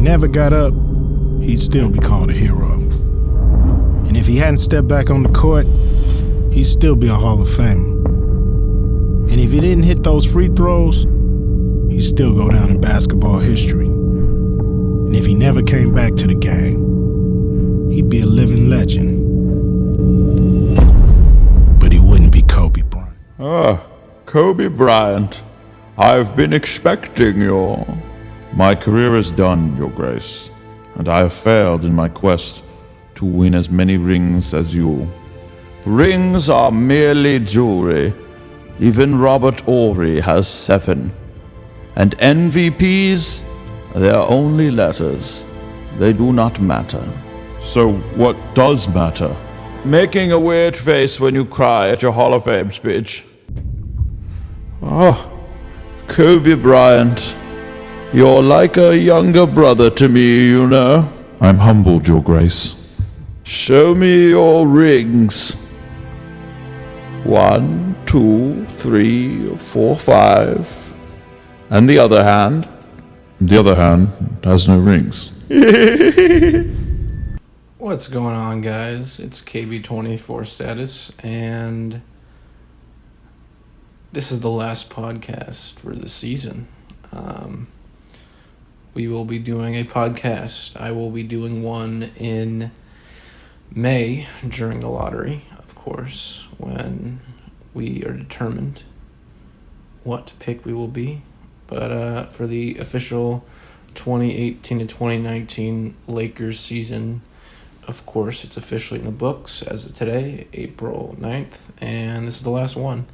never got up, he'd still be called a hero. And if he hadn't stepped back on the court, he'd still be a Hall of Famer. And if he didn't hit those free throws, he'd still go down in basketball history. And if he never came back to the game, he'd be a living legend. But he wouldn't be Kobe Bryant. Kobe Bryant. I've been expecting you. My career is done, Your Grace, and I have failed in my quest to win as many rings as you. Rings are merely jewelry. Even Robert Ory has 7. And MVPs, they are only letters. They do not matter. So what does matter? Making a weird face when you cry at your Hall of Fame speech. Kobe Bryant, you're like a younger brother to me, you know. I'm humbled, Your Grace. Show me your rings. 1, 2, 3, 4, 5. And the other hand? The other hand has no rings. What's going on, guys? It's KB24 Status, and this is the last podcast for the season. We will be doing a podcast. I will be doing one in May during the lottery, of course, when we are determined what pick we will be. But for the official 2018 to 2019 Lakers season, of course, it's officially in the books as of today, April 9th, and this is the last one.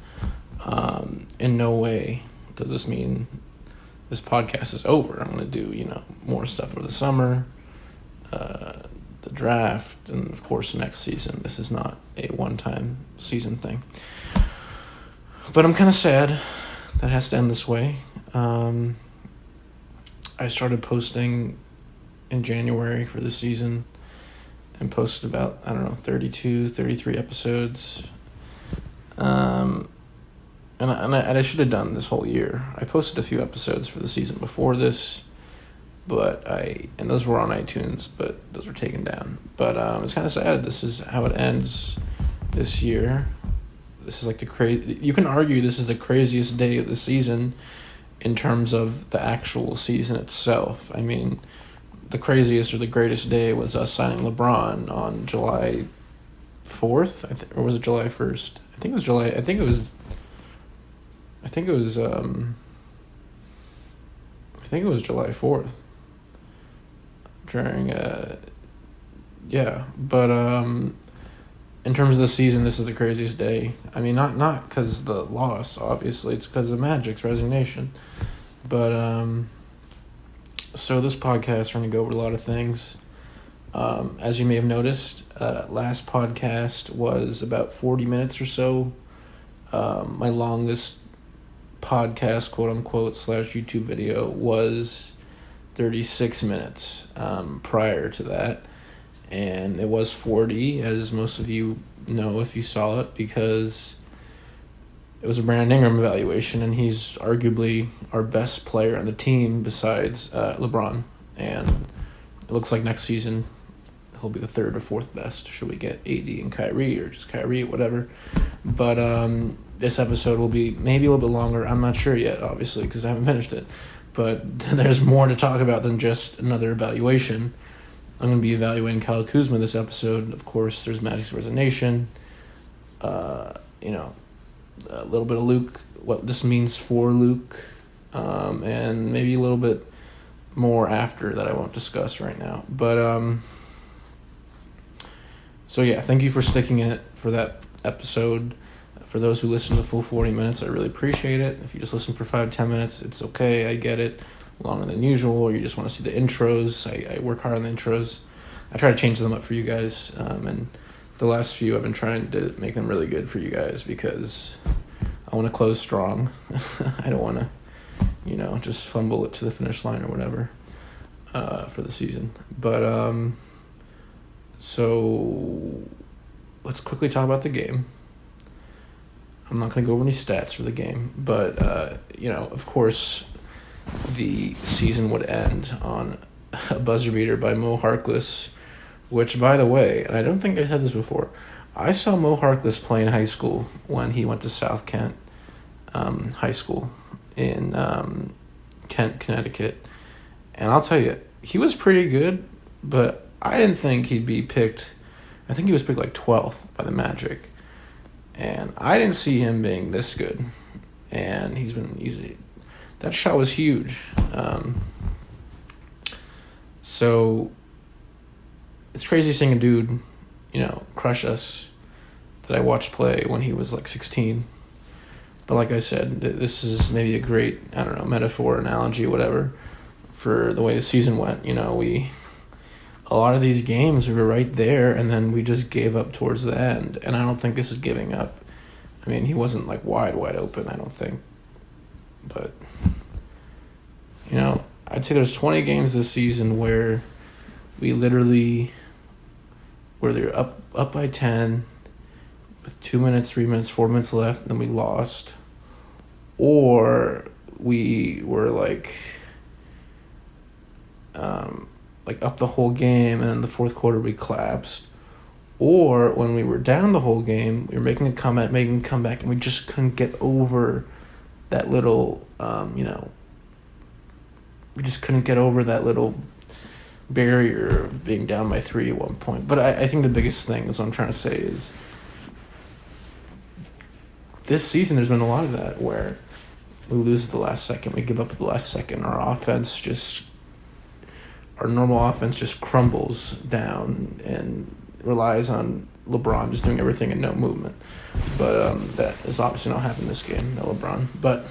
In no way does this mean this podcast is over. I'm going to do, more stuff over the summer, the draft, and of course next season. This is not a one-time season thing. But I'm kind of sad that has to end this way. I started posting in January for the season and posted about, 32, 33 episodes. And I should have done this whole year. I posted a few episodes for the season before this, and those were on iTunes, but those were taken down. But it's kind of sad. This is how it ends this year. This is like you can argue this is the craziest day of the season in terms of the actual season itself. I mean, the craziest or the greatest day was us signing LeBron on July 4th, or was it July 1st? I think it was July 4th. In terms of the season, this is the craziest day. I mean, not because of the loss, obviously, it's because of Magic's resignation. But, so this podcast, we're going to go over a lot of things. As you may have noticed, last podcast was about 40 minutes or so. My longest podcast, quote-unquote, / YouTube video was 36 minutes prior to that. And it was 40, as most of you know if you saw it, because it was a Brandon Ingram evaluation, and he's arguably our best player on the team besides LeBron. And it looks like next season he'll be the 3rd or 4th best. Should we get AD and Kyrie, or just Kyrie, whatever. But this episode will be maybe a little bit longer. I'm not sure yet, obviously, because I haven't finished it. But there's more to talk about than just another evaluation. I'm going to be evaluating Kuzma this episode. Of course, there's Magic's resignation. A little bit of Luke, what this means for Luke, and maybe a little bit more after that I won't discuss right now. But, so yeah, thank you for sticking in it for that episode. For those who listen to the full 40 minutes, I really appreciate it. If you just listen for 5-10 minutes, it's okay, I get it. Longer than usual, or you just want to see the intros. I work hard on the intros. I try to change them up for you guys, and the last few I've been trying to make them really good for you guys because I want to close strong. I don't want to, just fumble it to the finish line or whatever for the season. But so let's quickly talk about the game. I'm not going to go over any stats for the game, but of course, the season would end on a buzzer beater by Mo Harkless, which, by the way, and I don't think I said this before, I saw Mo Harkless play in high school when he went to South Kent High School in Kent, Connecticut. And I'll tell you, he was pretty good, but I didn't think he'd be picked. I think he was picked like 12th by the Magic. And I didn't see him being this good. And he's been easy. That shot was huge. So it's crazy seeing a dude, crush us that I watched play when he was like 16. But like I said, this is maybe a great, metaphor, analogy, whatever, for the way the season went. A lot of these games we were right there, and then we just gave up towards the end. And I don't think this is giving up. I mean, he wasn't like wide open, I don't think. But, I'd say there's 20 games this season where we literally were there up by 10 with 2 minutes, 3 minutes, 4 minutes left, and then we lost. Or we were like up the whole game, and in the fourth quarter we collapsed. Or when we were down the whole game, we were making a comeback, and we just couldn't get over that little, we just couldn't get over that little barrier of being down by 3 at one point. But I think the biggest thing is what I'm trying to say is this season there's been a lot of that where we lose at the last second, we give up at the last second, our normal offense just crumbles down and relies on LeBron just doing everything and no movement. But that is obviously not happening this game, no LeBron. But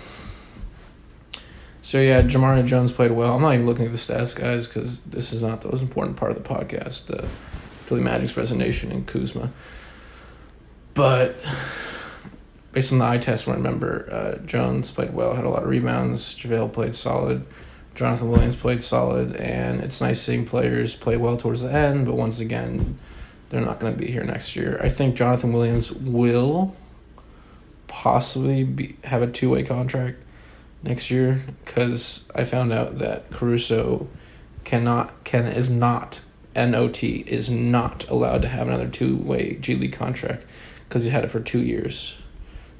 so yeah, Jamari Jones played well. I'm not even looking at the stats, guys, because this is not the most important part of the podcast. Philly Magic's Resignation and Kuzma. But based on the eye test, I remember Jones played well, had a lot of rebounds. JaVale played solid. Jonathan Williams played solid, and it's nice seeing players play well towards the end, but once again, they're not going to be here next year. I think Jonathan Williams will possibly have a 2-way contract next year, because I found out that Caruso is not allowed to have another 2-way G League contract because he had it for 2 years.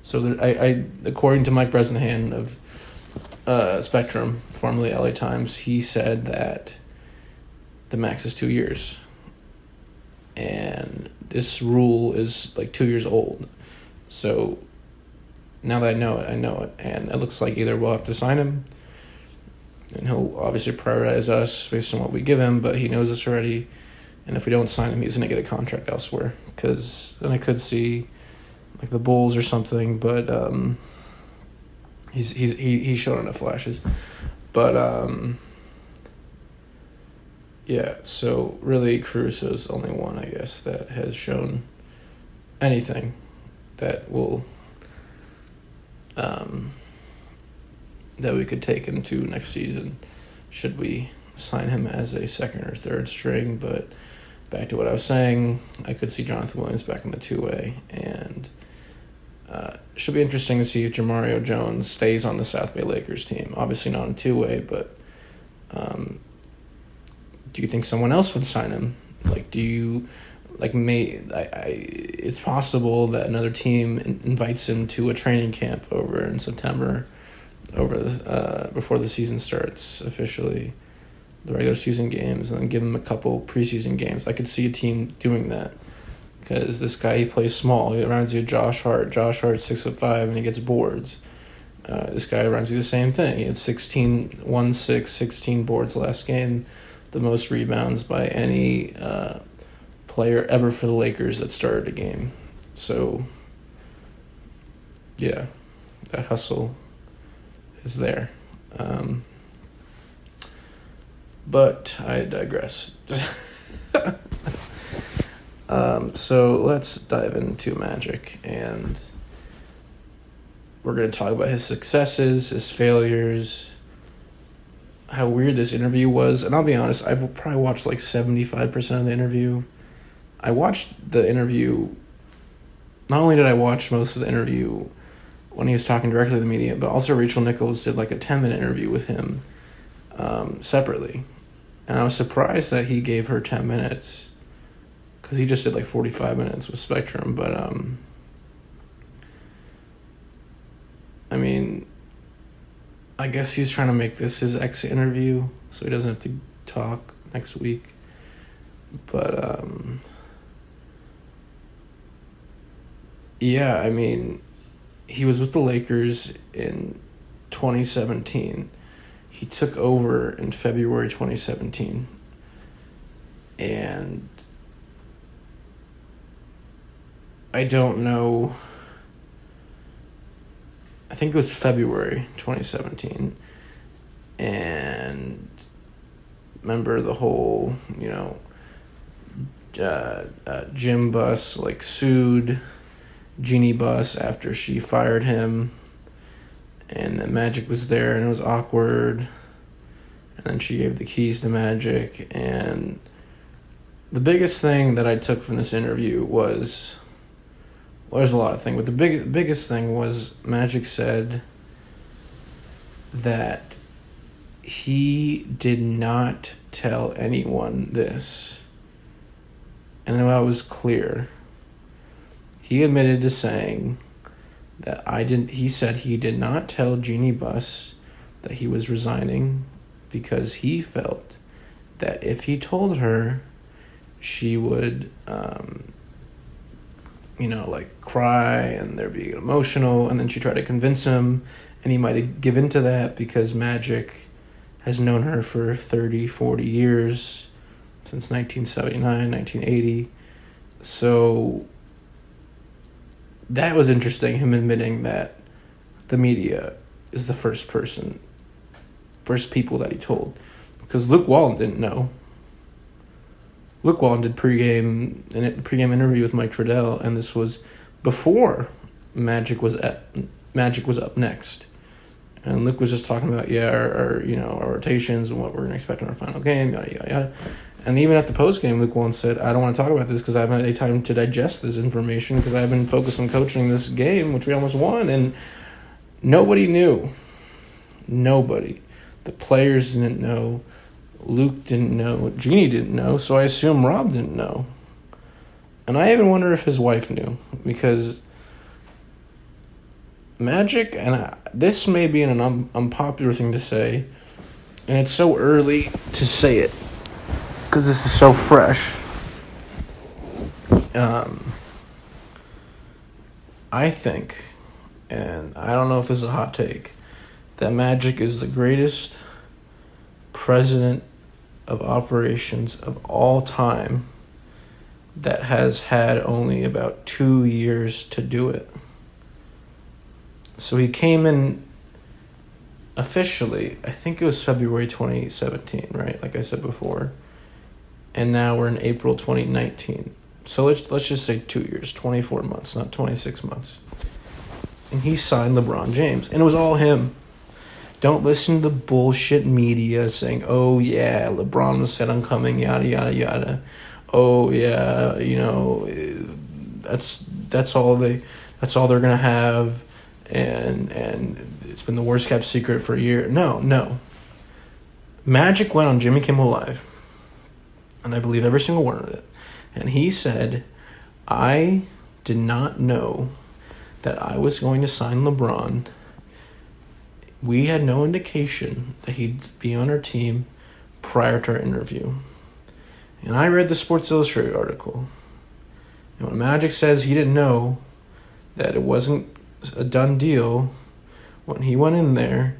So I according to Mike Bresnahan of Spectrum, formerly LA Times, he said that the max is 2 years. And this rule is like 2 years old. So now that I know it. And it looks like either we'll have to sign him, and he'll obviously prioritize us based on what we give him, but he knows this already. And if we don't sign him, he's going to get a contract elsewhere. Because then I could see like the Bulls or something, but he's shown enough flashes. But yeah, so really Caruso's the only one, I guess, that has shown anything that will that we could take into next season should we sign him as a second or third string. But back to what I was saying, I could see Jonathan Williams back in the 2-way, and should be interesting to see if Jamario Jones stays on the South Bay Lakers team. Obviously not in 2-way, but do you think someone else would sign him? Like, do you it's possible that another team invites him to a training camp over in September, before the season starts officially, the regular season games, and then give him a couple preseason games. I could see a team doing that, because this guy, he plays small. He reminds you of Josh Hart. Josh Hart's 6'5", and he gets boards. This guy reminds you the same thing. He had 16 boards last game, the most rebounds by any player ever for the Lakers that started a game. So, yeah, that hustle is there. But I digress. So let's dive into Magic, and we're going to talk about his successes, his failures, how weird this interview was. And I'll be honest, I've probably watched like 75% of the interview. I watched the interview, not only did I watch most of the interview when he was talking directly to the media, but also Rachel Nichols did like a 10-minute interview with him separately. And I was surprised that he gave her 10 minutes. Because he just did like 45 minutes with Spectrum. But, I mean, I guess he's trying to make this his exit interview. So he doesn't have to talk next week. But, yeah, I mean, he was with the Lakers in 2017. He took over in February 2017. And I don't know. I think it was February 2017. And remember the whole, Jim Buss like sued Jeannie Buss after she fired him, and then Magic was there and it was awkward, and then she gave the keys to Magic. And the biggest thing that I took from this interview was, well, there's a lot of things, but the biggest thing was Magic said that he did not tell anyone this. And that was clear. He admitted to saying that he said he did not tell Jeannie Buss that he was resigning because he felt that if he told her, she would, cry and there'd be emotional, and then she tried to convince him, and he might give in to that because Magic has known her for 30, 40 years, since 1979, 1980. So that was interesting, him admitting that the media is the first people that he told. Because Luke Walton didn't know. Luke Walton did pregame interview with Mike Trudell, and this was before Magic was up next. And Luke was just talking about, our rotations and what we're going to expect in our final game, yada, yada, yada. And even at the postgame, Luke Walton said, I don't want to talk about this because I haven't had any time to digest this information because I've been focused on coaching this game, which we almost won. And nobody knew. Nobody. The players didn't know. Luke didn't know. Jeannie didn't know. So I assume Rob didn't know. And I even wonder if his wife knew, because Magic, and this may be an unpopular thing to say, and it's so early to say it because this is so fresh. I think, and I don't know if this is a hot take, that Magic is the greatest president of operations of all time that has had only about 2 years to do it. So he came in officially, I think it was February 2017, right? Like I said before. And now we're in April 2019. So let's just say 2 years, 24 months, not 26 months. And he signed LeBron James. And it was all him. Don't listen to the bullshit media saying, oh yeah, LeBron was set on coming, yada, yada, yada. Oh yeah, that's all they're going to have. And it's been the worst kept secret for a year. No. Magic went on Jimmy Kimmel Live, and I believe every single word of it. And he said, I did not know that I was going to sign LeBron. We had no indication that he'd be on our team prior to our interview. And I read the Sports Illustrated article. And when Magic says he didn't know that it wasn't a done deal, when he went in there,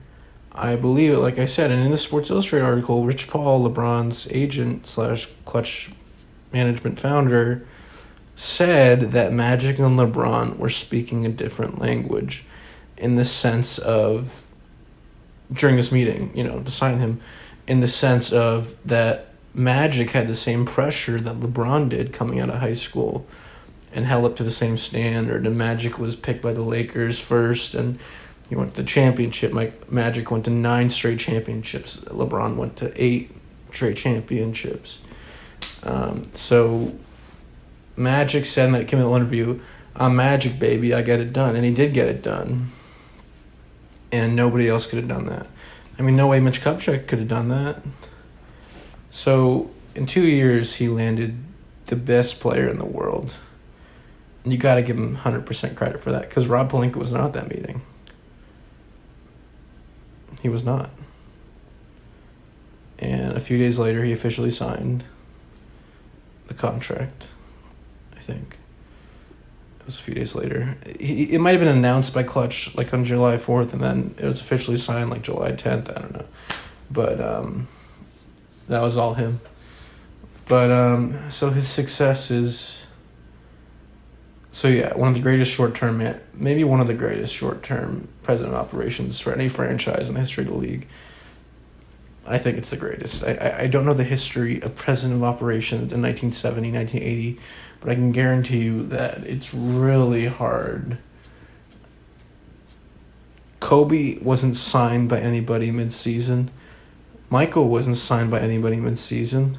I believe it, like I said. And in the Sports Illustrated article, Rich Paul, LeBron's agent / Clutch Management founder, said that Magic and LeBron were speaking a different language, in the sense of, during this meeting, to sign him, in the sense of that Magic had the same pressure that LeBron did coming out of high school and held up to the same standard. And Magic was picked by the Lakers first, and he went to the championship. Magic went to 9 straight championships. LeBron went to 8 straight championships. So Magic said in that Kimmel interview, I'm Magic, baby, I get it done. And he did get it done. And nobody else could have done that. I mean, no way Mitch Kupchak could have done that. So in 2 years, he landed the best player in the world. And you got to give him 100% credit for that, because Rob Pelinka was not at that meeting. He was not. And a few days later, he officially signed the contract, I think. It was a few days later. It might have been announced by Clutch like on July 4th, and then it was officially signed like July 10th. I don't know. But that was all him. But so his success is... So yeah, one of the greatest short-term, maybe one of the greatest short-term president of operations for any franchise in the history of the league. I think it's the greatest. I don't know the history of president of operations in 1970, 1980, but I can guarantee you that it's really hard. Kobe wasn't signed by anybody mid-season. Michael wasn't signed by anybody mid-season.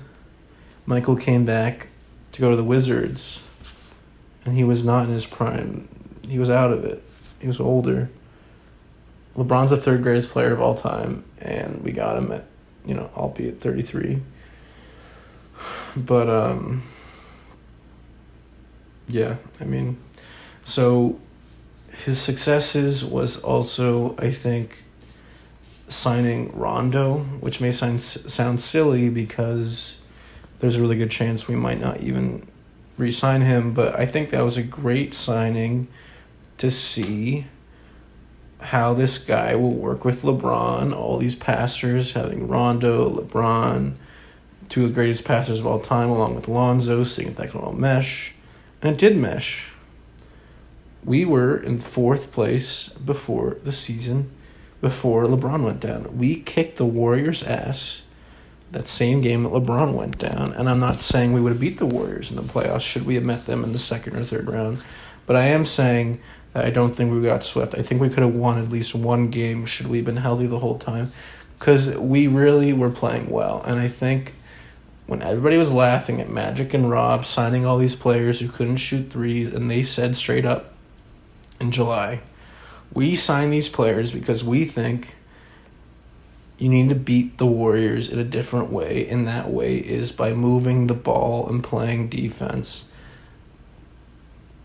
Michael came back to go to the Wizards, and he was not in his prime. He was out of it. He was older. LeBron's the third greatest player of all time, and we got him at, albeit 33. But, yeah, so his successes was also, I think, signing Rondo, which may sound silly because there's a really good chance we might not even re-sign him, but I think that was a great signing to see how this guy will work with LeBron, all these passers, having Rondo, LeBron, two of the greatest passers of all time, along with Lonzo, seeing if that can all mesh. And it did mesh. We were in fourth place before the season, before LeBron went down. We kicked the Warriors' ass that same game that LeBron went down, and I'm not saying we would have beat the Warriors in the playoffs should we have met them in the second or third round, but I am saying that I don't think we got swept. I think we could have won at least one game should we have been healthy the whole time, because we really were playing well. And I think when everybody was laughing at Magic and Rob signing all these players who couldn't shoot threes, and they said straight up in July, we signed these players because we think you need to beat the Warriors in a different way, and that way is by moving the ball and playing defense.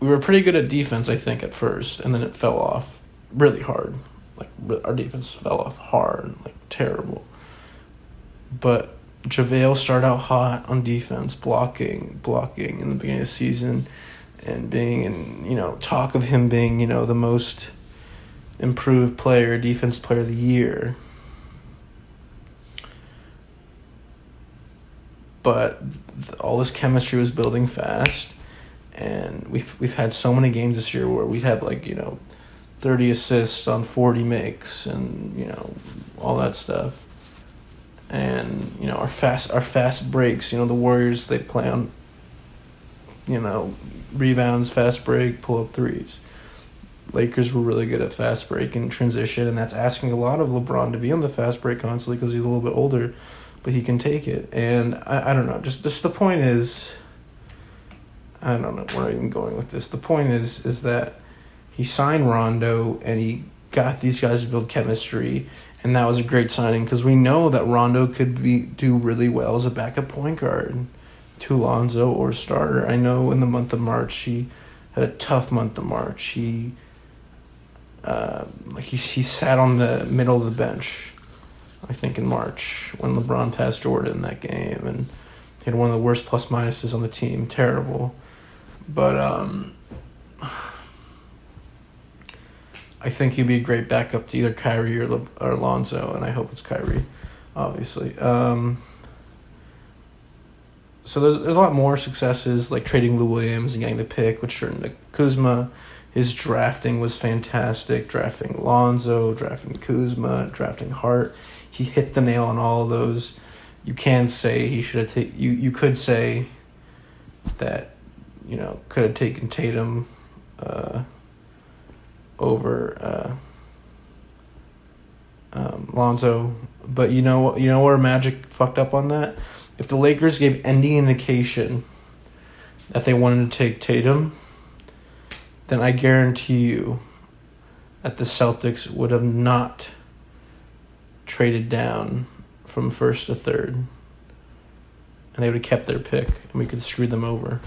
We were pretty good at defense, I think, at first, and then it fell off really hard. Like, our defense fell off hard, like, terrible. But JaVale started out hot on defense, blocking in the beginning of the season, and being, talk of him being, the most improved player, defense player of the year. But all this chemistry was building fast, and we've had so many games this year where we'd have 30 assists on 40 makes, and all that stuff. And our fast breaks. The Warriors, they play on rebounds, fast break, pull up threes. Lakers were really good at fast break and transition, and that's asking a lot of LeBron to be on the fast break constantly because he's a little bit older. But he can take it. And I don't know. Just the point is, I don't know where I'm even going with this. The point is that he signed Rondo and he got these guys to build chemistry, and that was a great signing because we know that Rondo could do really well as a backup point guard to Lonzo or starter. I know in the month of March he had a tough month of March. He sat on the middle of the bench, I think, in March when LeBron passed Jordan in that game, and he had one of the worst plus minuses on the team. Terrible. But I think he'd be a great backup to either Kyrie or Lonzo, and I hope it's Kyrie, obviously. So there's a lot more successes, like trading Lou Williams and getting the pick, which turned into Kuzma. His drafting was fantastic. Drafting Lonzo, drafting Kuzma, drafting Hart. He hit the nail on all of those. You can say he should have taken... You could say that, could have taken Tatum over Lonzo. But you know where Magic fucked up on that? If the Lakers gave any indication that they wanted to take Tatum, then I guarantee you that the Celtics would have not traded down from first to third and they would have kept their pick, and we could have screwed them over.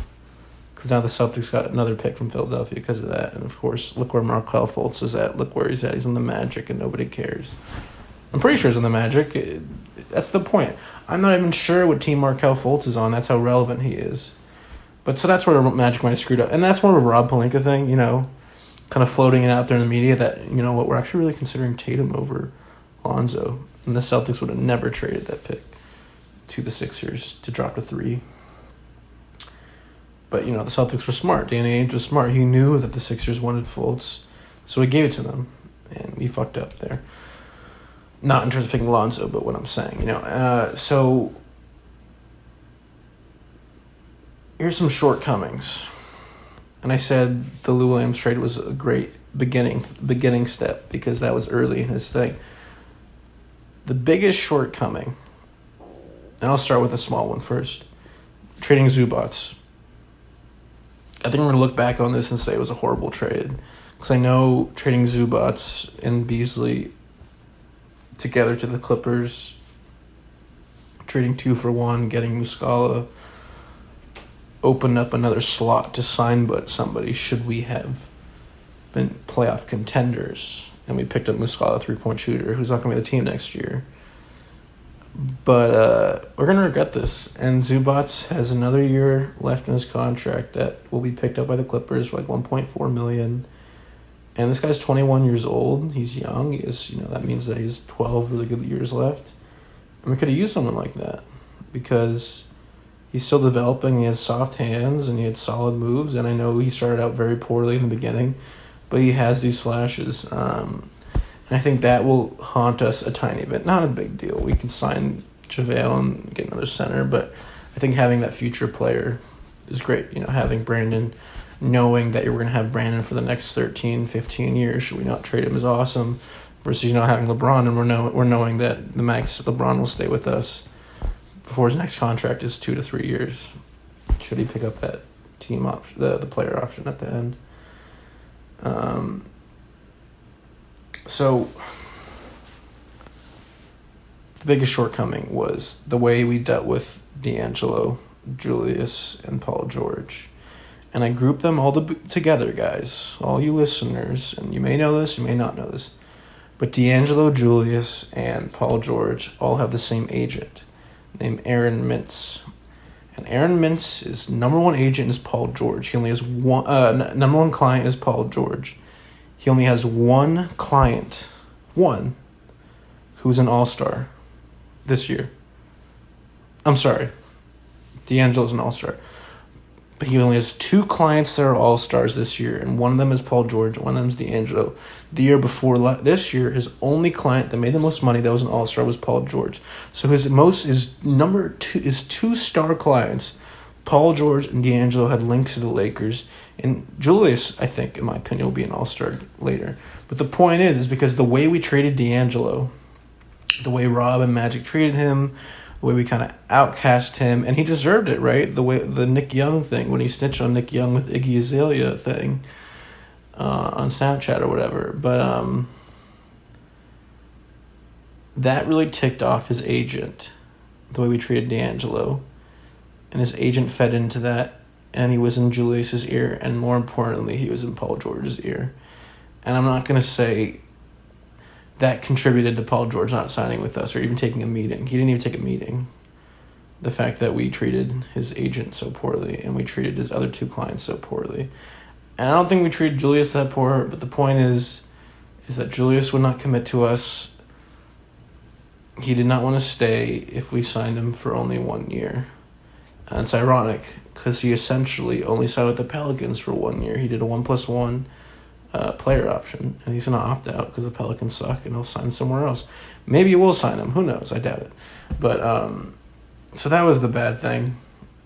Because now the Celtics got another pick from Philadelphia because of that. And, of course, look where Markelle Fultz is at. Look where he's at. He's on the Magic, and nobody cares. I'm pretty sure he's on the Magic. That's the point. I'm not even sure what team Markelle Fultz is on. That's how relevant he is. But so that's where Magic might have screwed up. And that's more of a Rob Pelinka thing, kind of floating it out there in the media that, what, we're actually really considering Tatum over Lonzo. And the Celtics would have never traded that pick to the Sixers to drop to 3. But, the Celtics were smart. Danny Ainge was smart. He knew that the Sixers wanted Fultz, so he gave it to them. And we fucked up there. Not in terms of picking Lonzo, but what I'm saying, So, here's some shortcomings. And I said the Lou Williams trade was a great beginning step because that was early in his thing. The biggest shortcoming, and I'll start with a small one first, trading Zubats. I think we're going to look back on this and say it was a horrible trade. Because I know trading Zubats and Beasley together to the Clippers, trading 2 for 1, getting Muscala, opened up another slot to sign but somebody should we have been playoff contenders. And we picked up Muscala, 3-point shooter, who's not going to be the team next year. But we're going to regret this. And Zubats has another year left in his contract that will be picked up by the Clippers for like $1.4 million. And this guy's 21 years old. He's young. He is, that means that he has 12 really good years left. And we could have used someone like that because he's still developing. He has soft hands and he had solid moves. And I know he started out very poorly in the beginning, but he has these flashes. And I think that will haunt us a tiny bit. Not a big deal. We can sign JaVale and get another center, but I think having that future player is great. Having Brandon, knowing that you're going to have Brandon for the next 13, 15 years, should we not trade him, is awesome. Versus having LeBron, and we're knowing that the max LeBron will stay with us before his next contract is 2 to 3 years. Should he pick up that team option, the player option at the end? So the biggest shortcoming was the way we dealt with D'Angelo, Julius, and Paul George. And I grouped them all together, guys, all you listeners, and you may know this, you may not know this, but D'Angelo, Julius, and Paul George all have the same agent named Aaron Mintz. And Aaron Mintz's number one agent is Paul George. He only has one, number one client is Paul George. He only has one client, who's an all-star this year. I'm sorry, D'Angelo's an all-star. But he only has 2 clients that are all-stars this year, and one of them is Paul George, and one of them is D'Angelo. The year before this year, his only client that made the most money that was an all-star was Paul George. So his number 2 is 2 star clients. Paul George and D'Angelo had links to the Lakers, and Julius, I think, in my opinion, will be an all-star later. But the point is because the way we traded D'Angelo, the way Rob and Magic treated him, the way we kind of outcast him, and he deserved it, right? The way the Nick Young thing, when he snitched on Nick Young with Iggy Azalea thing on Snapchat or whatever. But that really ticked off his agent, the way we treated D'Angelo. And his agent fed into that, and he was in Julius's ear, and more importantly, he was in Paul George's ear. And I'm not going to say that contributed to Paul George not signing with us or even taking a meeting. He didn't even take a meeting. The fact that we treated his agent so poorly and we treated his other 2 clients so poorly. And I don't think we treated Julius that poor, but the point is that Julius would not commit to us. He did not want to stay if we signed him for only 1 year. And it's ironic because he essentially only signed with the Pelicans for 1 year. He did a 1+1 player option, and he's going to opt out because the Pelicans suck, and he'll sign somewhere else. Maybe we'll sign him. Who knows? I doubt it. But so that was the bad thing,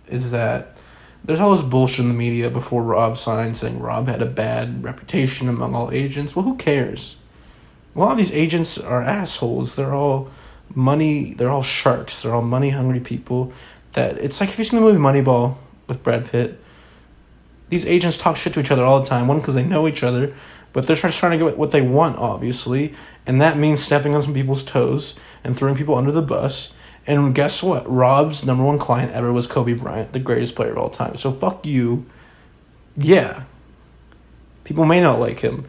is that there's all this bullshit in the media before Rob signed saying Rob had a bad reputation among all agents. Well, who cares? A lot of these agents are assholes. They're all sharks. They're all money-hungry people. That it's like, have you seen the movie Moneyball with Brad Pitt? These agents talk shit to each other all the time. One, because they know each other, but they're just trying to get what they want, obviously, and that means stepping on some people's toes and throwing people under the bus And guess what? Rob's number one client ever was Kobe Bryant, the greatest player of all time. So fuck you. Yeah. People may not like him.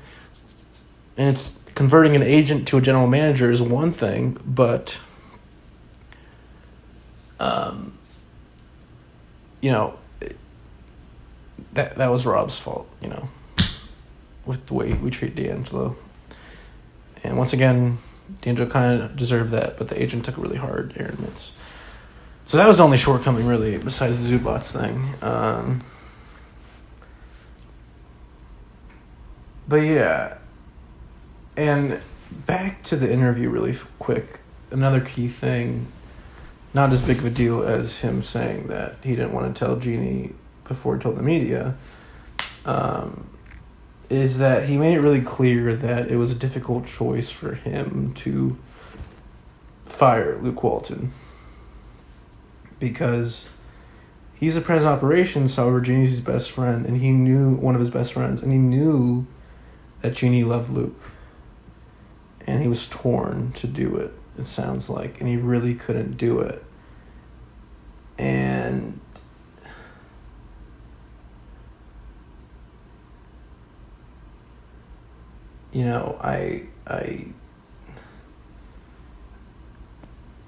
And it's converting an agent to a general manager is one thing, but that was Rob's fault, with the way we treat D'Angelo. And once again, D'Angelo kind of deserved that, but the agent took it really hard, Aaron Mintz. So that was the only shortcoming, really, besides the Zubats thing. But yeah. And back to the interview really quick. Another key thing, not as big of a deal as him saying that he didn't want to tell Jeannie before he told the media, is that he made it really clear that it was a difficult choice for him to fire Luke Walton. Because he's the president of operations, however, Jeannie's his best friend, and he knew one of his best friends, and he knew that Jeannie loved Luke. And he was torn to do it, it sounds like, and he really couldn't do it. And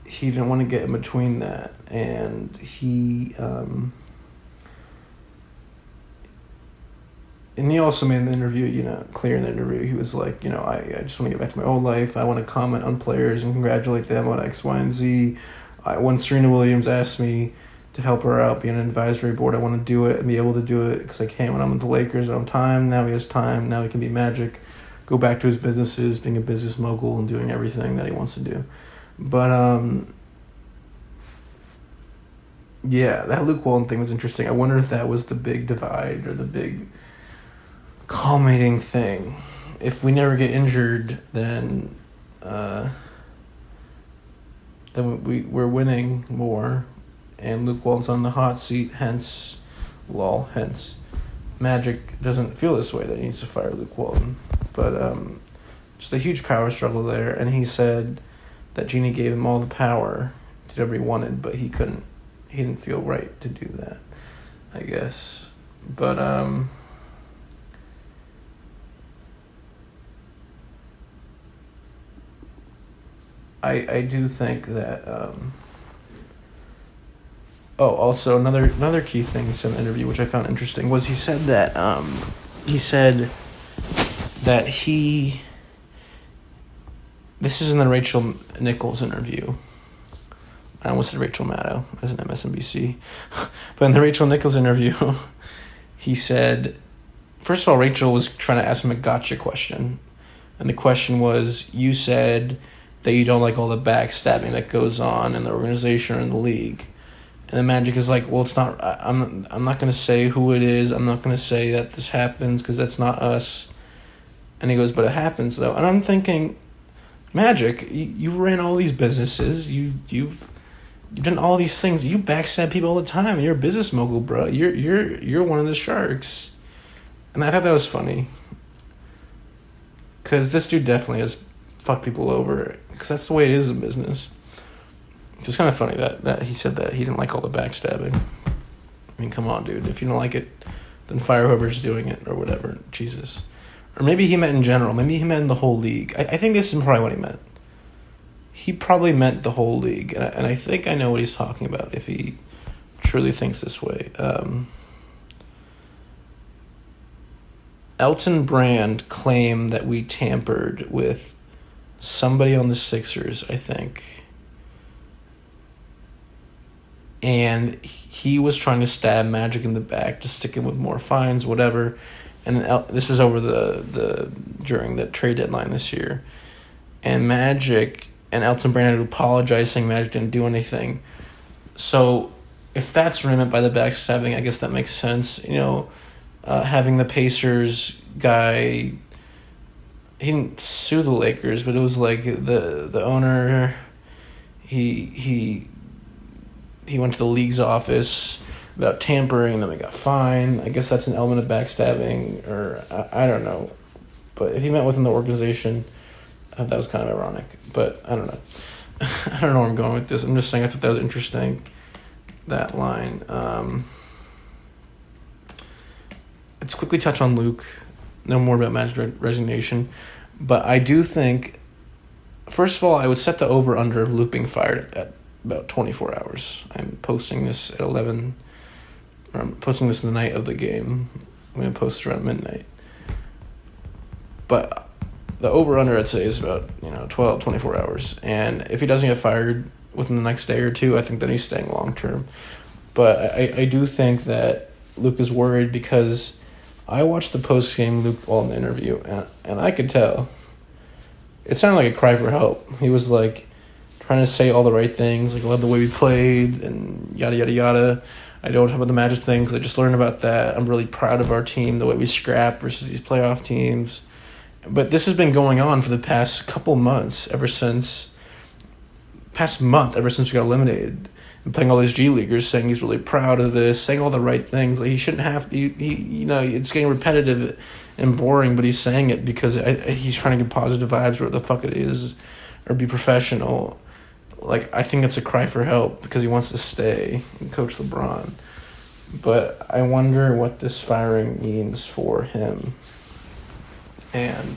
he didn't want to get in between that, and he also made in the interview, clear in the interview, he was like, I just want to get back to my old life. I want to comment on players and congratulate them on X, Y, and Z. When Serena Williams asked me to help her out, be on an advisory board, I want to do it and be able to do it because I can't when I'm with the Lakers. I don't have time. Now he has time. Now he can be Magic, go back to his businesses, being a business mogul and doing everything that he wants to do. But, yeah, that Luke Walton thing was interesting. I wonder if that was the big divide or the big culminating thing. If we never get injured, then we're winning more, and Luke Walton's on the hot seat. Hence, Magic doesn't feel this way that he needs to fire Luke Walton. But just a huge power struggle there, and he said that Jeannie gave him all the power to do whatever he wanted, but he didn't feel right to do that, I guess. But I do think that also another key thing in the interview, which I found interesting, was he said that this is in the Rachel Nichols interview. I almost said Rachel Maddow as an MSNBC. But in the Rachel Nichols interview, he said, first of all, Rachel was trying to ask him a gotcha question. And the question was, you said that you don't like all the backstabbing that goes on in the organization or in the league. And the Magic is like, well, it's not, I'm not going to say who it is. I'm not going to say that this happens because that's not us. And he goes, but it happens, though. And I'm thinking, Magic, you've ran all these businesses. You've done all these things. You backstab people all the time. You're a business mogul, bro. You're one of the sharks. And I thought that was funny. Because this dude definitely has fucked people over. Because that's the way it is in business. It's just kind of funny that he said that he didn't like all the backstabbing. I mean, come on, dude. If you don't like it, then fire whoever's doing it or whatever. Jesus. Or maybe he meant in general. Maybe he meant the whole league. I think this is probably what he meant. He probably meant the whole league. And I think I know what he's talking about if he truly thinks this way. Elton Brand claimed that we tampered with somebody on the Sixers, I think. And he was trying to stab Magic in the back to stick him with more fines, whatever. And this was over during the trade deadline this year. And Magic and Elton Brand had to apologize, saying Magic didn't do anything. So if that's what I meant by the backstabbing, I guess that makes sense. Having the Pacers guy, he didn't sue the Lakers, but it was like the owner, he went to the league's office about tampering, and then we got fined. I guess that's an element of backstabbing, or I don't know. But if he meant within the organization, that was kind of ironic. But I don't know. I don't know where I'm going with this. I'm just saying I thought that was interesting, that line. Let's quickly touch on Luke. No more about Magic Resignation. But I do think, first of all, I would set the over-under of Luke being fired at about 24 hours. I'm posting this at 11. Or I'm posting this the night of the game. I'm going to post it around midnight. But the over-under, I'd say, is about 12, 24 hours. And if he doesn't get fired within the next day or two, I think that he's staying long-term. But I do think that Luke is worried because I watched the post-game Luke Walton interview, and I could tell. It sounded like a cry for help. He was, like, trying to say all the right things, like, I love the way we played, and yada, yada, yada. I don't talk about the Magic thing because I just learned about that. I'm really proud of our team, the way we scrap versus these playoff teams. But this has been going on for the past couple months, ever since we got eliminated. And playing all these G Leaguers, saying he's really proud of this, saying all the right things. Like, he shouldn't have to, it's getting repetitive and boring, but he's saying it because he's trying to get positive vibes where the fuck it is, or be professional. Like, I think it's a cry for help because he wants to stay and coach LeBron. But I wonder what this firing means for him. And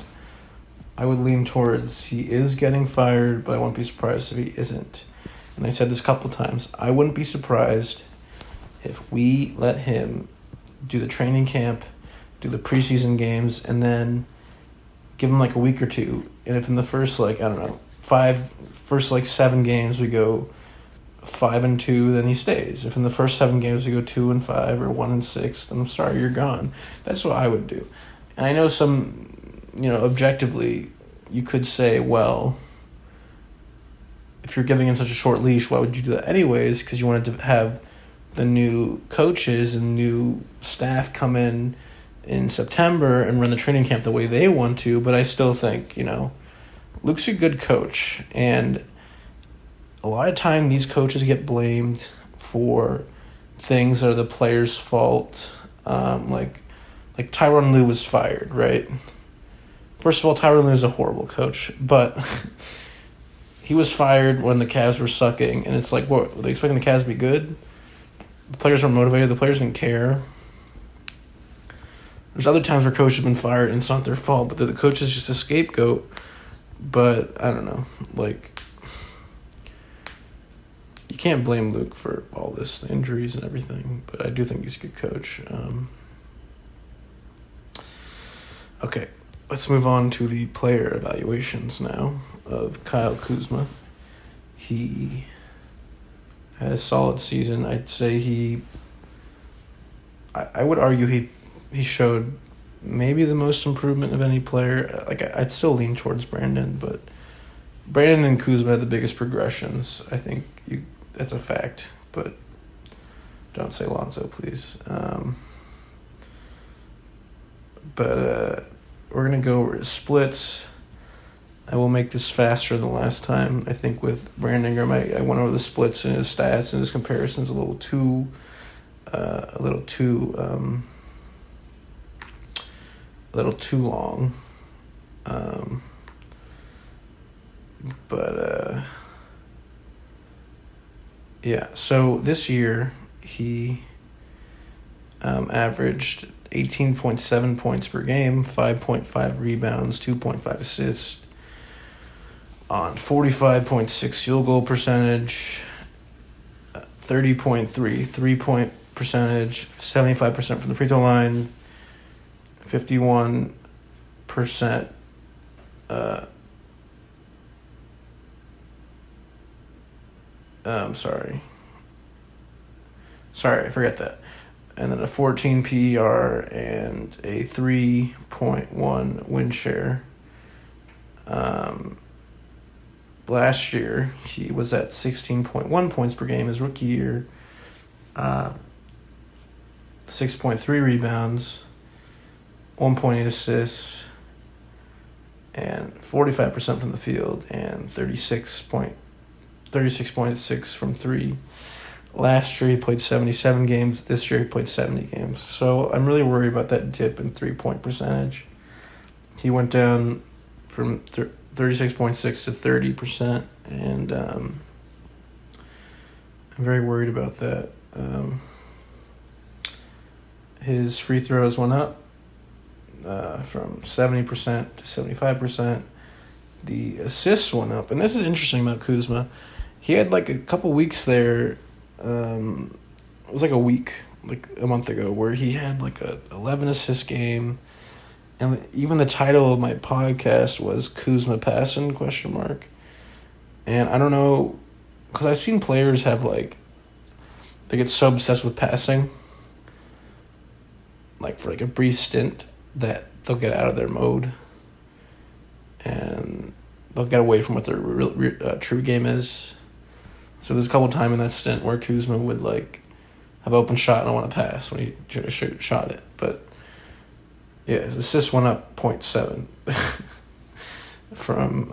I would lean towards he is getting fired, but I won't be surprised if he isn't. And I said this a couple times. I wouldn't be surprised if we let him do the training camp, do the preseason games, and then give him like a week or two. And if in the first 7 games we go 5-2, then he stays. If in the first 7 games we go 2-5 or 1-6, then I'm sorry, you're gone. That's what I would do. And I know some, objectively, you could say, well, if you're giving him such a short leash, why would you do that anyways? Because you wanted to have the new coaches and new staff come in September and run the training camp the way they want to. But I still think, Luke's a good coach. And a lot of time these coaches get blamed for things that are the players' fault. Like Tyronn Lue was fired, right? First of all, Tyronn Lue is a horrible coach, but he was fired when the Cavs were sucking, and it's like, what, were they expecting the Cavs to be good? The players weren't motivated, the players didn't care. There's other times where coaches have been fired and it's not their fault, but the coach is just a scapegoat. But, I don't know, you can't blame Luke for all this, the injuries and everything, but I do think he's a good coach. Okay, let's move on to the player evaluations now of Kyle Kuzma. He had a solid season. I'd say I would argue he showed maybe the most improvement of any player. I'd still lean towards Brandon, but Brandon and Kuzma had the biggest progressions. I think that's a fact, but don't say Lonzo, please. But we're going to go over his splits. I will make this faster than last time. I think with Brandon Ingram, I went over the splits and his stats and his comparisons a little too long. Yeah, so this year he averaged 18.7 points per game, 5.5 rebounds, 2.5 assists, on 45.6 field goal percentage, 30.3 3-point percentage, 75% from the free throw line, 51%. Sorry, I forget that. And then a 14 PER and a 3.1 win share. Last year, he was at 16.1 points per game his rookie year, 6.3 rebounds, 1.8 assists, and 45% from the field, and 36.6 from three. Last year he played 77 games. This year he played 70 games. So I'm really worried about that dip in 3-point percentage. He went down from 36.6 to 30%, and I'm very worried about that. His free throws went up from 70% to 75%. The assists went up, and this is interesting about Kuzma. He had like a couple weeks there. It was like a week, like a month ago, where he had like a 11 assist game, and even the title of my podcast was Kuzma passing ? And I don't know, because I've seen players have like, they get so obsessed with passing, like for like a brief stint, that they'll get out of their mode, and they'll get away from what their true game is. So there's a couple times in that stint where Kuzma would like have open shot and I want to pass when he shot it. But yeah, his assist went up 0.7 from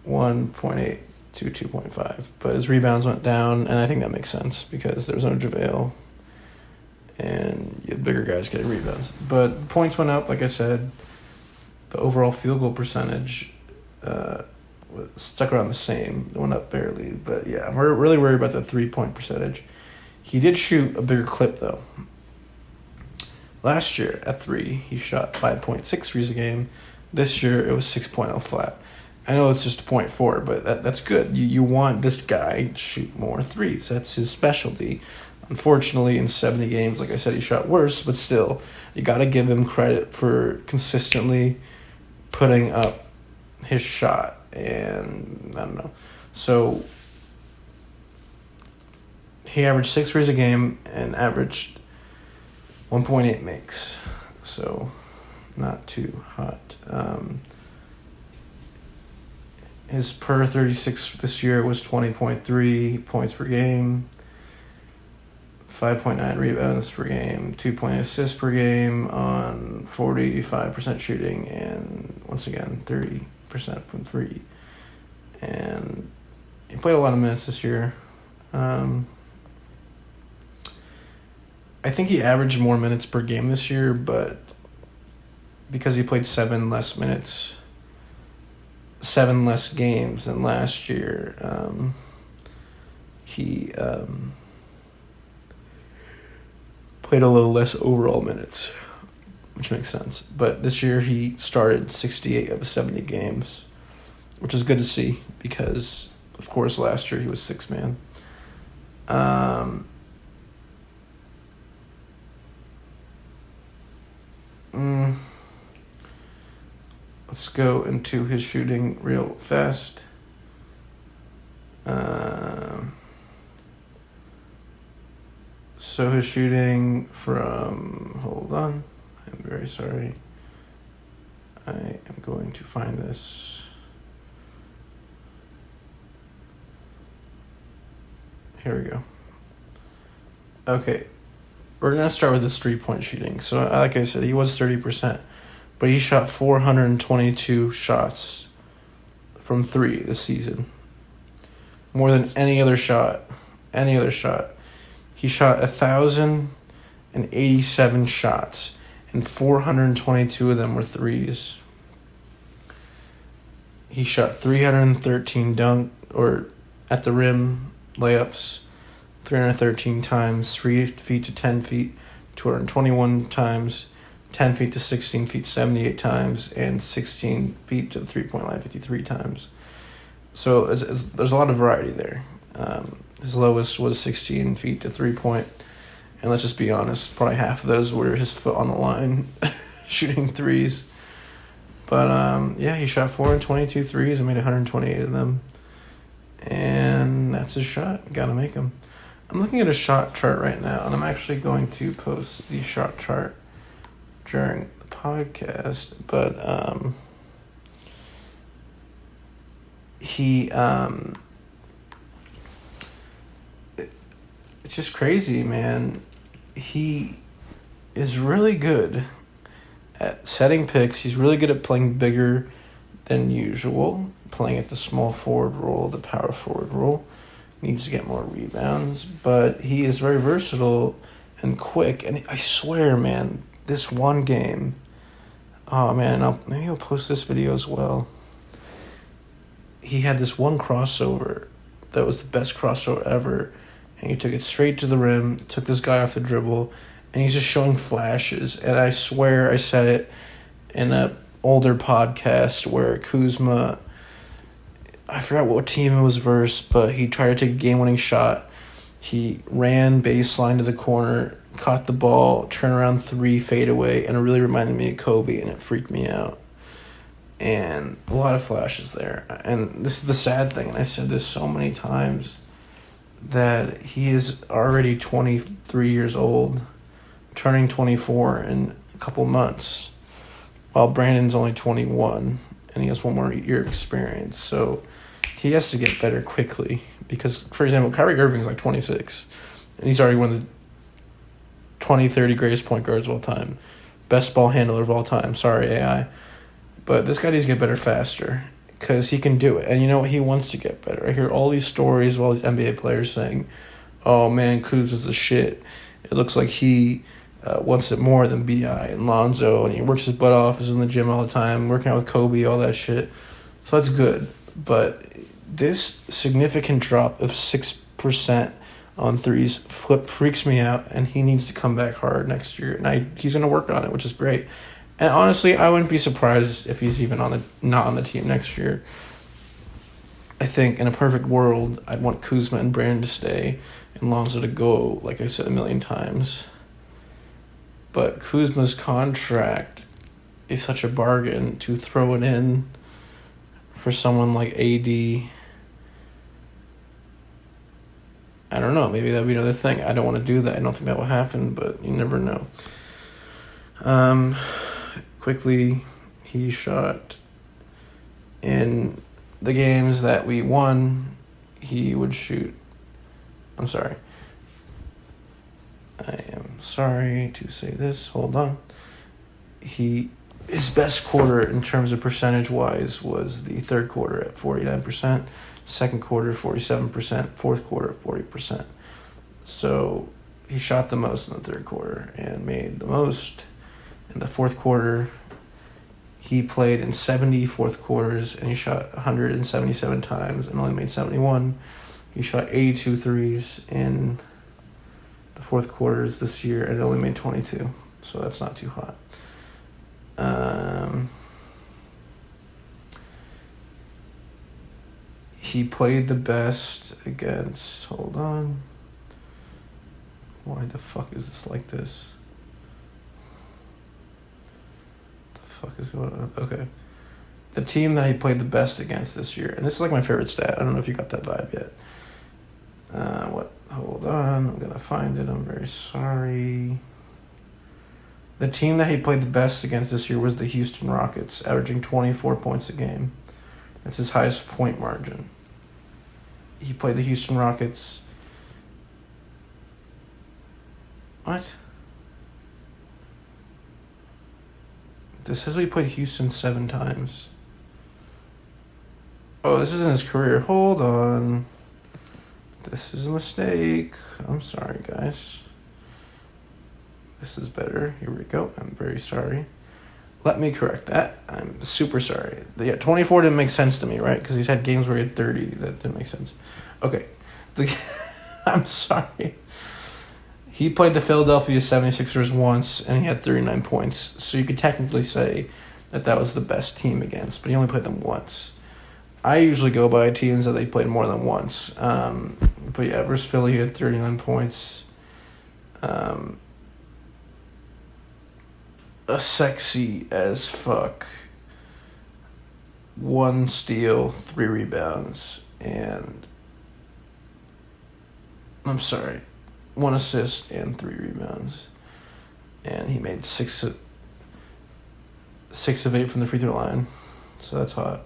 1.8 to 2.5. But his rebounds went down, and I think that makes sense because there was no JaVale, and you had bigger guys getting rebounds. But points went up, like I said. The overall field goal percentage stuck around the same. It went up barely. But yeah, I'm really worried about the 3-point percentage. He did shoot a bigger clip, though. Last year, at 3, he shot 5.6 threes a game. This year, it was 6.0 flat. I know it's just 0.4, but that's good. You want this guy to shoot more threes. That's his specialty. Unfortunately, in 70 games, like I said, he shot worse, but still, you got to give him credit for consistently putting up his shot. And I don't know. So he averaged 6 threes a game and averaged 1.8 makes. So not too hot. His per 36 this year was 20.3 points per game, 5.9 rebounds per game, 2 assists per game on 45% shooting, and once again 30% from 3. And he played a lot of minutes this year. I think he averaged more minutes per game this year, but because he played 7 less games than last year, he played a little less overall minutes, which makes sense. But this year he started 68 of 70 games, which is good to see because, of course, last year he was 6-man. Let's go into his shooting real fast. So his shooting from... Hold on. I'm very sorry. I am going to find this. Here we go. Okay. We're going to start with his 3-point shooting. So, like I said, he was 30%. But he shot 422 shots from 3 this season. More than any other shot. He shot 1,087 shots, and 422 of them were threes. He shot 313 or at the rim layups, 313 times, 3 feet to 10 feet, 221 times, 10 feet to 16 feet 78 times, and 16 feet to the 3-point line 53 times. So there's a lot of variety there. His lowest was 16 feet to 3-point, and let's just be honest, probably half of those were his foot on the line shooting threes. But yeah, he shot 422 threes and made 128 of them. And that's his shot. Gotta make them. I'm looking at a shot chart right now, and I'm actually going to post the shot chart during the podcast, but it's just crazy, man. He is really good at setting picks. He's really good at playing bigger than usual, playing at the small forward role, the power forward role. Needs to get more rebounds, but he is very versatile and quick. And I swear, man, this one game, Oh man, maybe I'll post this video as well. He had this one crossover that was the best crossover ever, and he took it straight to the rim, took this guy off the dribble, and he's just showing flashes. And I swear I said it in a older podcast where Kuzma, I forgot what team it was versus, but he tried to take a game-winning shot. He ran baseline to the corner, caught the ball, turnaround three, fade away, and it really reminded me of Kobe, and it freaked me out. And a lot of flashes there. And this is the sad thing, and I said this so many times, that he is already 23 years old, turning 24 in a couple months, while Brandon's only 21, and he has one more year experience. So he has to get better quickly, because, for example, Kyrie Irving's like 26, and he's already one of the 20, 30 greatest point guards of all time. Best ball handler of all time. Sorry, AI. But this guy needs to get better faster, because he can do it. And you know what? He wants to get better. I hear all these stories of all these NBA players saying, oh, man, Kuz is the shit. It looks like he wants it more than B.I. and Lonzo, and he works his butt off, is in the gym all the time, working out with Kobe, all that shit. So that's good. But this significant drop of 6% on threes freaks me out, and he needs to come back hard next year. And he's going to work on it, which is great. And honestly, I wouldn't be surprised if he's even not on the team next year. I think in a perfect world, I'd want Kuzma and Brandon to stay and Lonzo to go, like I said a million times. But Kuzma's contract is such a bargain to throw it in for someone like AD. I don't know, maybe that'd be another thing. I don't want to do that. I don't think that will happen, but you never know. Quickly, he shot in the games that we won, he would shoot. I'm sorry. I am sorry to say this. Hold on. His best quarter in terms of percentage-wise was the third quarter at 49%, second quarter 47%, fourth quarter 40%. So he shot the most in the third quarter and made the most in the fourth quarter. He played in 70 fourth quarters, and he shot 177 times and only made 71. He shot 82 threes in the fourth quarters this year and only made 22. So that's not too hot. He played the best against... Hold on. Why the fuck is this like this? Fuck is going on? Okay. The team that he played the best against this year, and this is like my favorite stat. I don't know if you got that vibe yet. Hold on. I'm going to find it. I'm very sorry. The team that he played the best against this year was the Houston Rockets, averaging 24 points a game. That's his highest point margin. He played the Houston Rockets. What? This says we played Houston 7 times. Oh, this isn't his career. Hold on. This is a mistake. I'm sorry, guys. This is better. Here we go. I'm very sorry. Let me correct that. I'm super sorry. Yeah, 24 didn't make sense to me, right? Because he's had games where he had 30. That didn't make sense. Okay. I'm sorry. He played the Philadelphia 76ers once, and he had 39 points. So you could technically say that was the best team against, but he only played them once. I usually go by teams that they played more than once. But yeah, versus Philly, he had 39 points. A sexy as fuck 1 steal, 3 rebounds, and... I'm sorry. 1 assist and 3 rebounds. And he made 6 of 8 from the free throw line. So that's hot.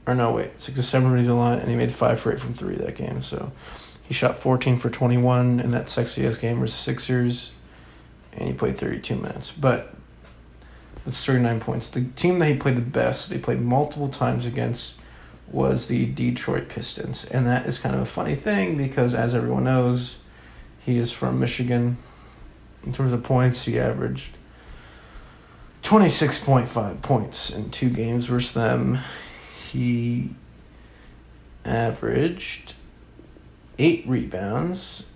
Or no, wait. 6 of 7 from the free throw line, and he made 5 for 8 from 3 that game. So he shot 14 for 21 in that sexy-ass game versus Sixers. And he played 32 minutes. But that's 39 points. The team that he played the best, that he played multiple times against, was the Detroit Pistons. And that is kind of a funny thing because, as everyone knows, he is from Michigan. In terms of points, he averaged 26.5 points in 2 games versus them. He averaged 8 rebounds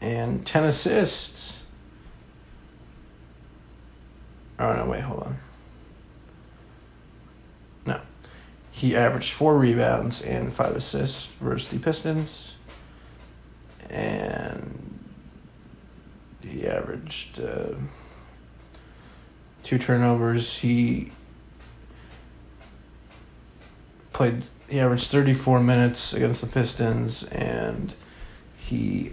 and 10 assists. Oh, no, wait, hold on. No. He averaged 4 rebounds and 5 assists versus the Pistons. And he averaged 2 turnovers. He averaged 34 minutes against the Pistons, and he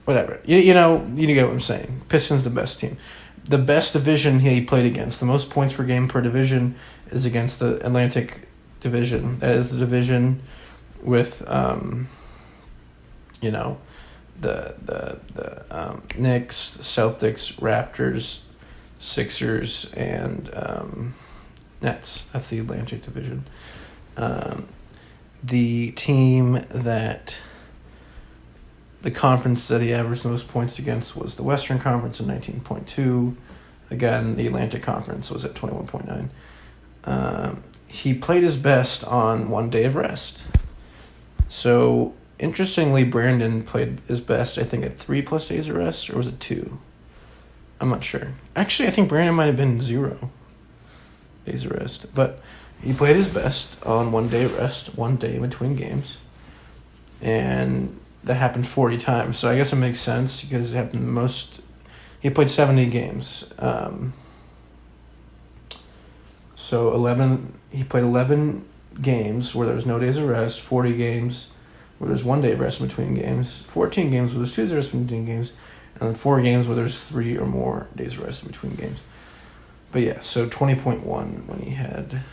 whatever. You get what I'm saying. Pistons the best team. The best division he played against, the most points per game per division, is against the Atlantic Division. That is the division with the Knicks, Celtics, Raptors, Sixers, and Nets. That's the Atlantic Division. The team that the conference that he averaged the most points against was the Western Conference at 19.2. Again, the Atlantic Conference was at 21.9. He played his best on 1 day of rest. So, interestingly, Brandon played his best, I think, at 3+ days of rest, or was it 2? I'm not sure. Actually, I think Brandon might have been 0 days of rest. But he played his best on 1 day of rest, 1 day in between games. And that happened 40 times. So I guess it makes sense because it happened he played 70 games. He played 11 games where there was no days of rest, 40 games where there's 1 day of rest in between games, 14 games where there's 2 days of rest in between games, and then 4 games where there's 3 or more days of rest in between games. But yeah, so 20.1 when he had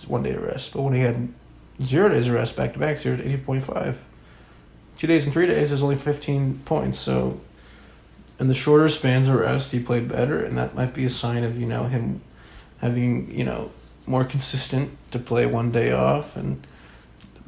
1 day of rest. But when he had 0 days of rest back-to-back, 0 to 80.5. 2 days and 3 days is only 15 points. So in the shorter spans of rest, he played better, and that might be a sign of, him having, more consistent to play 1 day off and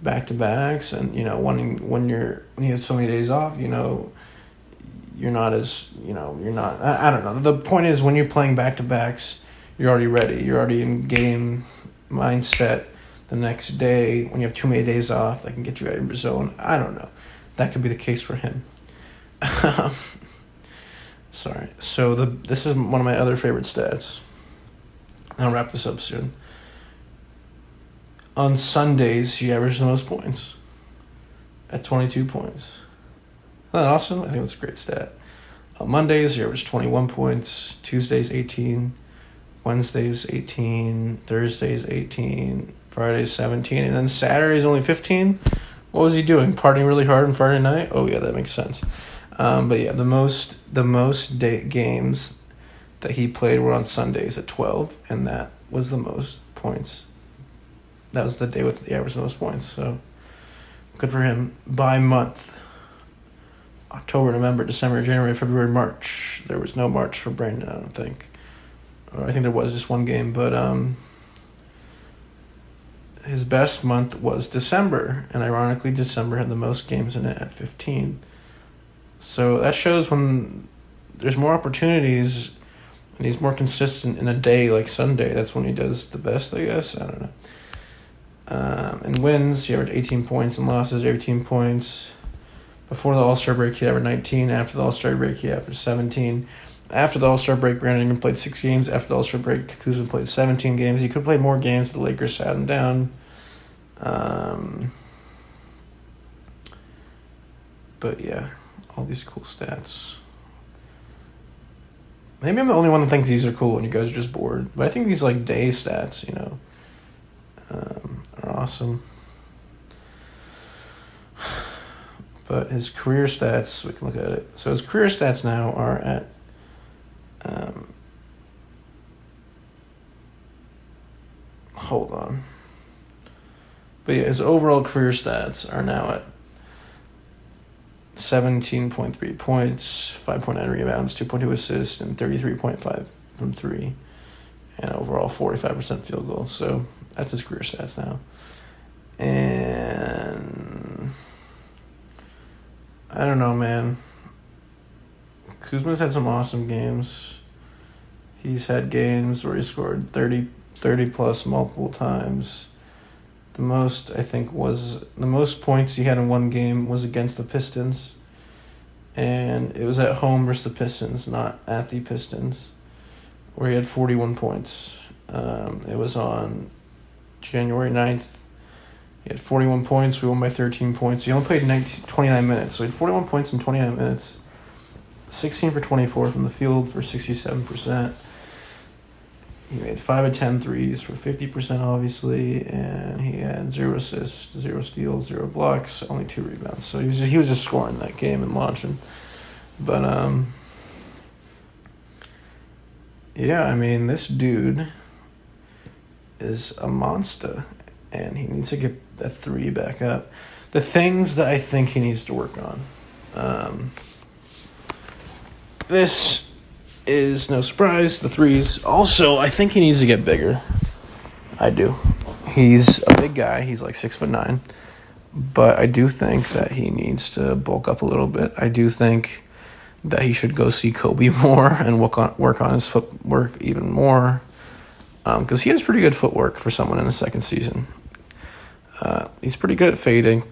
back-to-backs, and, when you have so many days off, you're not as, I don't know. The point is, when you're playing back-to-backs, you're already ready. You're already in game mindset the next day. When you have too many days off, that can get you out of your zone. I don't know. That could be the case for him. Sorry. So this is one of my other favorite stats. I'll wrap this up soon. On Sundays, he averaged the most points at 22 points. Isn't that awesome? I think that's a great stat. On Mondays, he averaged 21 points. Tuesdays, 18. Wednesdays, 18. Thursdays, 18. Fridays, 17. And then Saturdays, only 15. What was he doing? Partying really hard on Friday night? Oh, yeah, that makes sense. But yeah, the most games that he played were on Sundays at 12, and that was the most points. That was the day with the average most points, so good for him. By month, October, November, December, January, February, March. There was no March for Brandon, I don't think. Or I think there was just one game, but his best month was December, and ironically, December had the most games in it at 15. So that shows when there's more opportunities and he's more consistent in a day like Sunday, that's when he does the best, I guess. I don't know. And wins, he averaged 18 points, and losses, 18 points. Before the All-Star break, he averaged 19. After the All-Star break, he averaged 17. After the All-Star break, Brandon Ingram played 6 games. After the All-Star break, Kuzma played 17 games. He could have played more games, but the Lakers sat him down. But yeah, all these cool stats. Maybe I'm the only one that thinks these are cool and you guys are just bored. But I think these day stats, are awesome. But his career stats, we can look at it. So his career stats now are at hold on. But yeah, his overall career stats are now at 17.3 points, 5.9 rebounds, 2.2 assists, and 33.5 from 3. And overall 45% field goal. So that's his career stats now. And I don't know, man. Kuzma's had some awesome games. He's had games where he scored 30 plus multiple times. The most, I think, the most points he had in one game was against the Pistons. And it was at home versus the Pistons, not at the Pistons, where he had 41 points. It was on January 9th. He had 41 points. We won by 13 points. He only played 29 minutes. So he had 41 points in 29 minutes. 16 for 24 from the field for 67%. He made 5 of 10 threes for 50%, obviously. And he had 0 assists, 0 steals, 0 blocks, only 2 rebounds. So he was just scoring that game and launching. But, yeah, I mean, this dude is a monster. And he needs to get that 3 back up. The things that I think he needs to work on. This is no surprise, the 3s. Also, I think he needs to get bigger. I do. He's a big guy. He's like 6'9". But I do think that he needs to bulk up a little bit. I do think that he should go see Kobe more and work on his footwork even more. Because he has pretty good footwork for someone in his second season. He's pretty good at fading.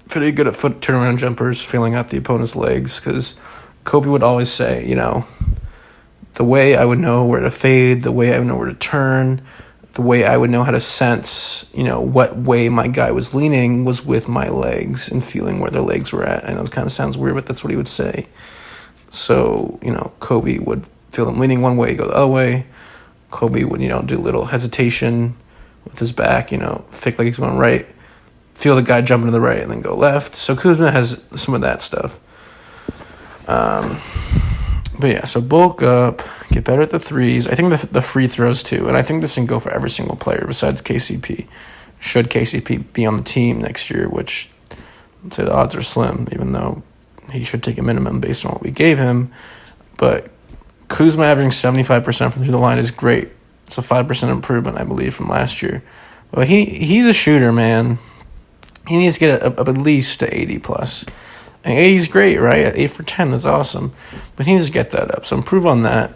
Pretty good at foot turnaround jumpers, feeling out the opponent's legs. Because Kobe would always say, the way I would know where to fade, the way I would know where to turn, the way I would know how to sense, what way my guy was leaning was with my legs and feeling where their legs were at. I know it kind of sounds weird, but that's what he would say. So, Kobe would feel them leaning one way, go the other way. Kobe would, do a little hesitation with his back, fake like he's going right, feel the guy jumping to the right and then go left. So Kuzma has some of that stuff. But yeah, so bulk up, get better at the 3s. I think the free throws too, and I think this can go for every single player besides KCP. Should KCP be on the team next year, which I'd say the odds are slim, even though he should take a minimum based on what we gave him. But Kuzma averaging 75% from through the line is great. It's a 5% improvement, I believe, from last year. But he's a shooter, man. He needs to get up at least to 80 plus. And 80 is great, right? 8 for 10, that's awesome. But he needs to get that up. So improve on that.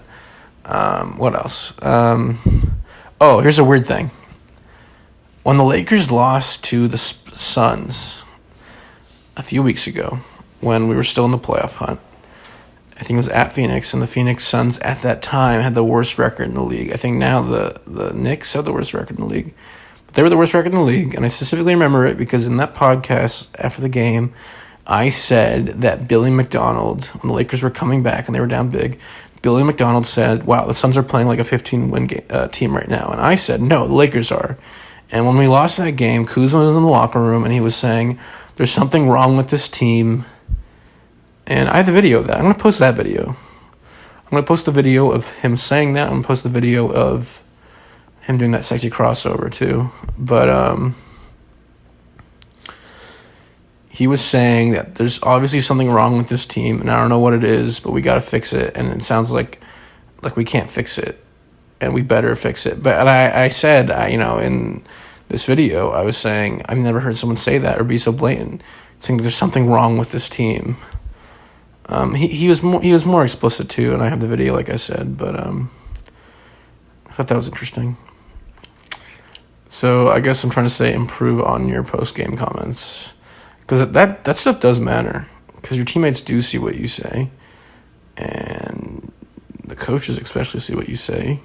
What else? Here's a weird thing. When the Lakers lost to the Suns a few weeks ago, when we were still in the playoff hunt, I think it was at Phoenix, and the Phoenix Suns at that time had the worst record in the league. I think now the Knicks have the worst record in the league. But they were the worst record in the league, and I specifically remember it because in that podcast after the game, I said that Billy McDonald, when the Lakers were coming back and they were down big, Billy McDonald said, wow, the Suns are playing like a 15-win team right now. And I said, no, the Lakers are. And when we lost that game, Kuzma was in the locker room, and he was saying, there's something wrong with this team. And I have the video of that. I'm going to post that video. I'm going to post the video of him saying that. I'm going to post the video of him doing that sexy crossover, too. But, he was saying that there's obviously something wrong with this team, and I don't know what it is, but we got to fix it. And it sounds like we can't fix it, and we better fix it. But I said, in this video, I was saying I've never heard someone say that or be so blatant, saying there's something wrong with this team. He was more explicit too, and I have the video, like I said. But I thought that was interesting. So I guess I'm trying to say improve on your post game comments. Because that stuff does matter. Because your teammates do see what you say. And the coaches especially see what you say.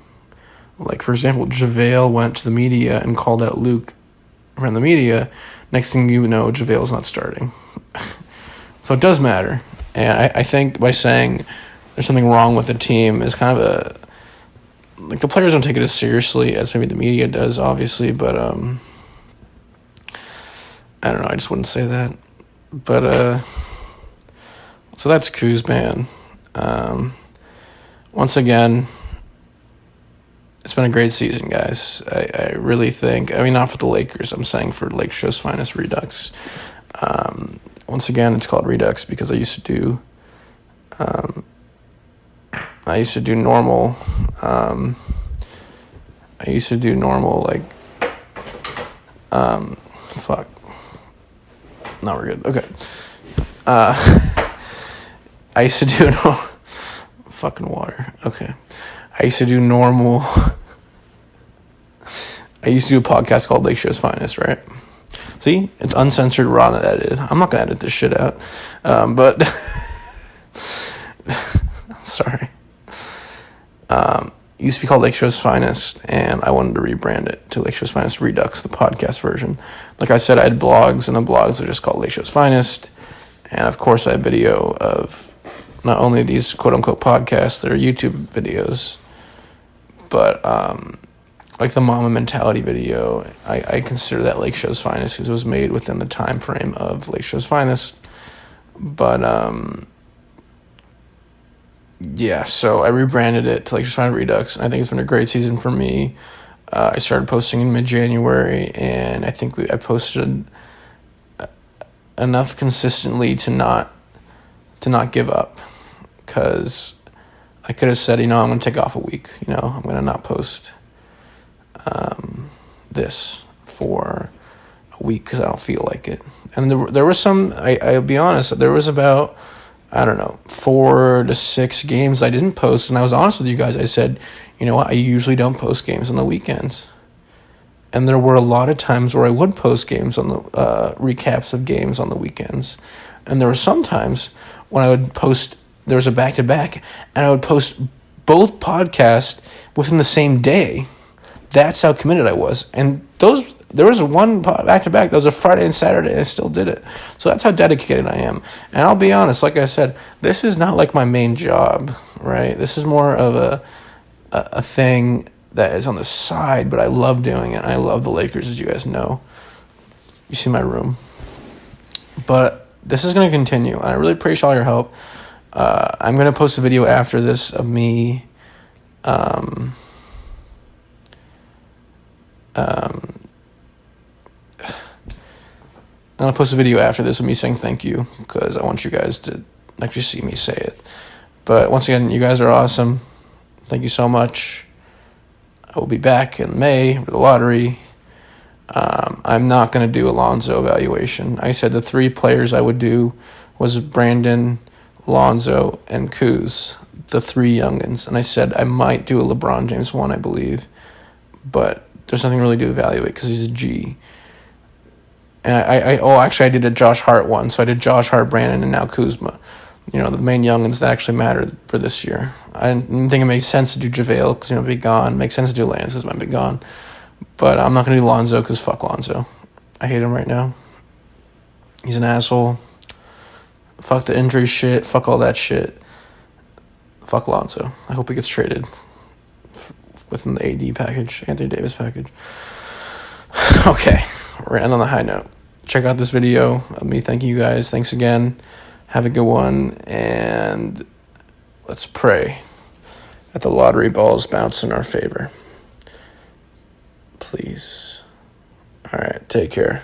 Like, for example, JaVale went to the media and called out Luke around the media. Next thing you know, JaVale's not starting. So it does matter. And I think by saying there's something wrong with the team is kind of the players don't take it as seriously as maybe the media does, obviously. But, I don't know, I just wouldn't say that. But, so that's Kuz, man. Once again, it's been a great season, guys. I really think, not for the Lakers, I'm saying for Lakeshow's finest Redux. Once again, it's called Redux because I used to do normal, No, we're good. Okay. I used to do fucking water. Okay. I used to do normal. I used to do a podcast called Lakeshow's Finest, right? See? It's uncensored, raw, and edited. I'm not going to edit this shit out. But. I'm sorry. It used to be called Lakeshow's Finest, and I wanted to rebrand it to Lakeshow's Finest Redux, the podcast version. Like I said, I had blogs, and the blogs are just called Lakeshow's Finest. And, of course, I have video of not only these quote-unquote podcasts, that are YouTube videos, but, like the Mama Mentality video, I consider that Lakeshow's Finest because it was made within the time frame of Lakeshow's Finest. But, yeah, so I rebranded it to Lakeshow's Finest Redux, and I think it's been a great season for me. I started posting in mid-January, and I think I posted enough consistently to not give up, because I could have said, I'm going to take off a week, I'm going to not post this for a week because I don't feel like it. And there was some, I'll be honest, there was about, 4 to 6 games I didn't post, and I was honest with you guys. I said, you know what, I usually don't post games on the weekends. And there were a lot of times where I would post games on the recaps of games on the weekends. And there were some times when I would post, there was a back-to-back, and I would post both podcasts within the same day. That's how committed I was. And there was one back-to-back that was a Friday and Saturday, and I still did it. So that's how dedicated I am. And I'll be honest, like I said, this is not like my main job, right? This is more of a thing that is on the side, but I love doing it. I love the Lakers, as you guys know. You see my room. But this is going to continue, and I really appreciate all your help. I'm going to post a video after this of me I'm going to post a video after this of me saying thank you, because I want you guys to actually see me say it. But once again, you guys are awesome. Thank you so much. I will be back in May for the lottery. I'm not going to do Alonzo evaluation. I said the 3 players I would do was Brandon, Lonzo, and Kuz, the 3 youngins. And I said I might do a LeBron James one, I believe. But there's nothing really to evaluate because he's a G. And I did a Josh Hart one. So I did Josh Hart, Brandon, and now Kuzma. The main youngins that actually mattered for this year. I didn't think it made sense to do JaVale because he might be gone. Makes sense to do Lance because he might be gone. But I'm not going to do Lonzo because fuck Lonzo. I hate him right now. He's an asshole. Fuck the injury shit. Fuck all that shit. Fuck Lonzo. I hope he gets traded within the AD package, Anthony Davis package. Okay, we're going to end on the high note. Check out this video of me thanking you guys. Thanks again. Have a good one, and let's pray that the lottery balls bounce in our favor. Please. All right, take care.